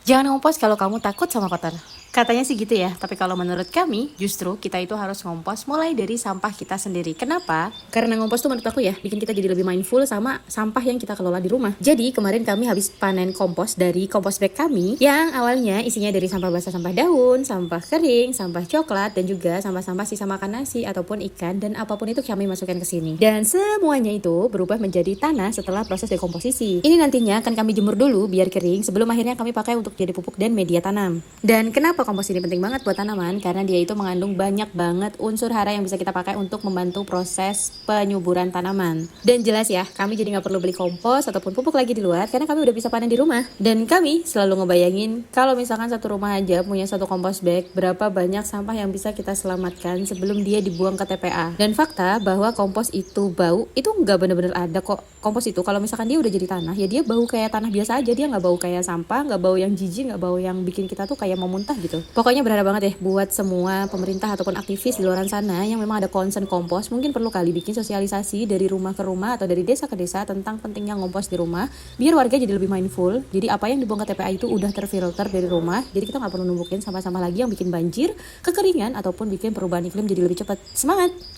Jangan ngompos kalau kamu takut sama kotor. Katanya sih gitu ya, tapi kalau menurut kami, justru kita itu harus ngompos mulai dari sampah kita sendiri. Kenapa? Karena ngompos tuh menurut aku ya, bikin kita jadi lebih mindful sama sampah yang kita kelola di rumah. Jadi kemarin kami habis panen kompos dari kompos bag kami, yang awalnya isinya dari sampah basah, sampah daun, sampah kering, sampah coklat, dan juga sampah-sampah sisa makan nasi ataupun ikan, dan apapun itu kami masukkan ke sini. Dan semuanya itu berubah menjadi tanah setelah proses dekomposisi. Ini nantinya akan kami jemur dulu biar kering, sebelum akhirnya kami pakai untuk jadi pupuk dan media tanam. Dan kenapa kompos ini penting banget buat tanaman? Karena dia itu mengandung banyak banget unsur hara yang bisa kita pakai untuk membantu proses penyuburan tanaman. Dan jelas ya, kami jadi nggak perlu beli kompos ataupun pupuk lagi di luar karena kami udah bisa panen di rumah. Dan kami selalu ngebayangin kalau misalkan satu rumah aja punya satu kompos bag, berapa banyak sampah yang bisa kita selamatkan sebelum dia dibuang ke TPA. Dan fakta bahwa kompos itu bau, itu nggak bener-bener ada kok. Kompos itu kalau misalkan dia udah jadi tanah, ya dia bau kayak tanah biasa aja, dia nggak bau kayak sampah, nggak bau yang jijik, nggak bau yang bikin kita tuh kayak mau muntah gitu. Pokoknya berharap banget ya buat semua pemerintah ataupun aktivis di luar sana yang memang ada concern kompos, mungkin perlu kali bikin sosialisasi dari rumah ke rumah atau dari desa ke desa tentang pentingnya ngompos di rumah, biar warga jadi lebih mindful. Jadi apa yang dibuang ke TPA itu udah terfilter dari rumah, jadi kita nggak perlu numpukin sampah-sampah lagi yang bikin banjir, kekeringan ataupun bikin perubahan iklim jadi lebih cepat. Semangat!